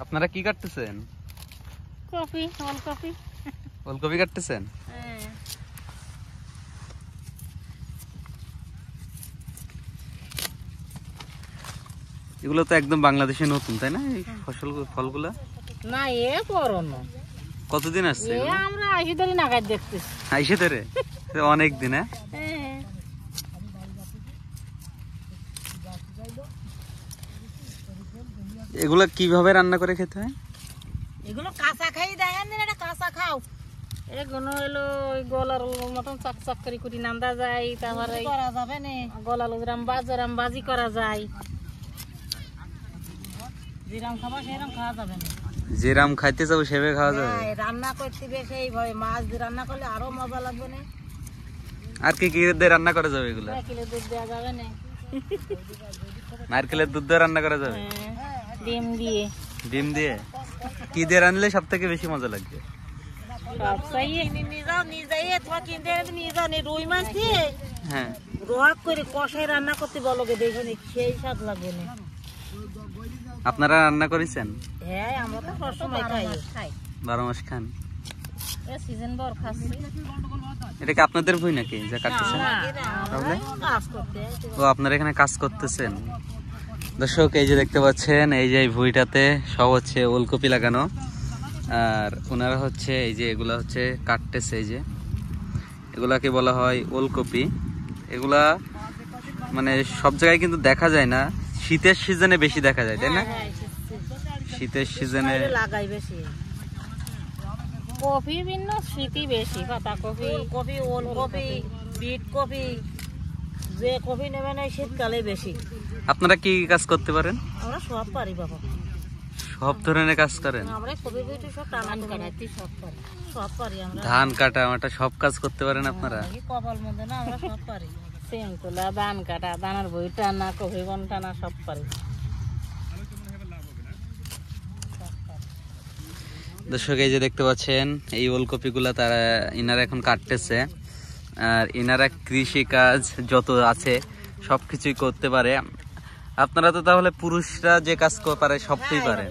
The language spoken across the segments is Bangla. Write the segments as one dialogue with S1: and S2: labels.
S1: আপনারা কি কাটতেছেন?
S2: কফি, ওলকপি।
S1: ওলকপি কাটতেছেন?
S2: হ্যাঁ।
S1: এগুলো তো একদম বাংলাদেশে নতুন, তাই না? এই ফলগুলা
S2: না, এ পুরনো।
S1: কতদিন আসছে?
S2: আমরা আইসি ধরে নাগাদ দেখতেছি।
S1: আইসে ধরে অনেক দিন।
S2: হ্যাঁ,
S1: এগুলা কিভাবে রান্না করে খেতে হয়?
S2: এগুলো কাঁচা খাই দেখেন, এটা কাঁচা খাও। এগুলো হলো ওই গলার মতন চকচক করে কুটি নান্দা যায়, তারপরে করা যাবে না। গলা লোজরাম বাজি করা যায়। যেরাম খাবা সেরাম খাওয়া যাবে না।
S1: যেরাম খাইতে যাবো সেভাবে খাওয়া যাবে।
S2: রান্না করতে বেশ এইভাবে মাছ দিয়ে রান্না করলে আরো মজা লাগবে না।
S1: আর কি কি দিয়ে রান্না করা যাবে এগুলো?
S2: নারকেলের দুধ দেওয়া যাবে না।
S1: নারকেলের দুধ দিয়ে রান্না করা যাবে?
S2: ডিম দিয়ে।
S1: ডিম দিয়ে? কি দিয়ে রান্নলে সব থেকে বেশি মজা লাগবে?
S2: সব চাইয়ে নিজে তোমার কিনতে নিয়ে যাও। রুই মাছ দিয়ে
S1: হ্যাঁ,
S2: রোয়াক করে কষাই রান্না করতে বলো, দেখুন সেই স্বাদ লাগবে না।
S1: আপনারা রান্না করেছেন?
S2: হ্যাঁ, আমরা তো সবসময় খাই।
S1: 12 মাস খান?
S2: সিজন ভর খাচ্ছি।
S1: এটা কি আপনাদের ভুঁই নাকি যা কাটতেছেন? তাহলে ও আপনারা এখানে কাজ করতেছেন। দর্শক, এই যে দেখতে পাচ্ছেন, এই যে ভুঁইটাতে সব হচ্ছে ওলকপি লাগানো। আর ওনারা হচ্ছে এই যে এগুলা হচ্ছে কাটতেছে। এই যে এগুলাকে বলা হয় ওলকপি। এগুলা মানে সব জায়গায় কিন্তু দেখা যায় না, শীতের সিজনে বেশি দেখা যায়, তাই না? শীতের সিজনে
S2: লাগাই বেশি কফি, ভিন্ন শীতই বেশি। পাতা কফি, কফি, ওলকপি, বিট কফি, যে কফি নেবে না শীতকালে বেশি।
S1: আপনারা কি কাজ করতে পারেন?
S2: আমরা সব পারি বাবা,
S1: সব ধরনের কাজ করেন?
S2: আমরা কফি বিটি সব টানান কাটাইতে সব পারি, সব পারি আমরা।
S1: ধান কাটা মাটা সব কাজ করতে পারেন আপনারা?
S2: কপাল মধ্যে না, আমরা সব পারি। সেম তোলা, ধান কাটা, ধানের বই টানা, কফি বন টানা সব পারি।
S1: দর্শক, এই যে দেখতে পাচ্ছেন এই ওলকপি গুলা তারা ইনারা এখন কাটতেছে। আর ইনারা কৃষি কাজ যত আছে সবকিছুই করতে পারে। আপনারা তো তাহলে পুরুষরা যে কাজ পারে সবটাই পারে।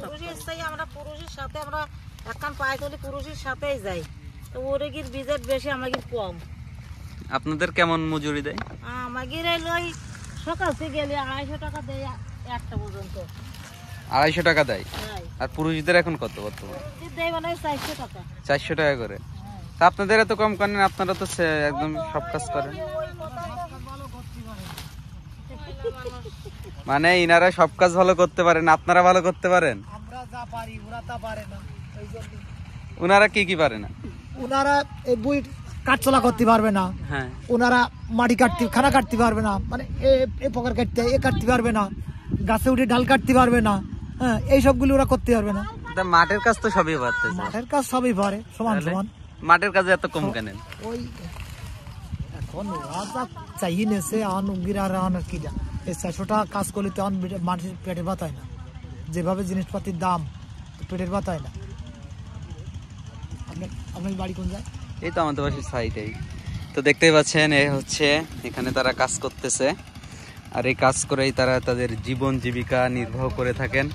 S2: আমরা পুরুষের সাথে আমরা এখন পাই চলি, পুরুষের সাথেই যাই। তো ওরে গির বিজেট বেশি, আমাদের কম।
S1: আপনাদের কেমন মজুরি দেয়?
S2: আমাদের লই সকাল থেকে গেলে 250 টাকা দেয় একটা পর্যন্ত।
S1: 250 টাকা দেয়? আর পুরুষদের এখন কত বর্তমানে?
S2: 400 টাকা।
S1: 400 টাকা করে? তা আপনাদের এত কম করেন? আপনারা তো একদম সব কাজ করেন। মানে ইনারা সব কাজ ভালো করতে পারেন, আপনারা ভালো করতে পারেন?
S2: আমরা যা পারি ওরা তা পারে না।
S1: ওনারা কি কি পারে না?
S3: ওনারা এই বই কাটচলা করতে পারবে না।
S1: হ্যাঁ,
S3: ওনারা মাটি খানা কাটতে পারবে না, মানে এ পকার কাটতে কাটতে পারবে না, গাছে উঠে ডাল কাটতে পারবে না। হ্যাঁ, এই সবগুলো ওরা করতে পারবে না।
S1: মাঠের কাজ তো সবই পারতেছে।
S3: মাঠের কাজ সবই পারে সমান সমান।
S1: মাঠের কাজে এত কম কেন?
S3: ওই এখন ওরা চাই নেছে আনুগির আর কি এই 400 টাকা কাজ করলে তো মানুষের পেটের ভাত হয় না। যেভাবে জিনিসপাতির দাম, পেটের ভাত হয় না। আপনার বাড়ি কোন যায়?
S1: এই তো আমাদের বাসার সাইডেই তো দেখতেই পাচ্ছেন। এ হচ্ছে এখানে তারা কাজ করতেছে, আর এই কাজ করেই তারা তাদের জীবন জীবিকা নির্বাহ করে থাকেন।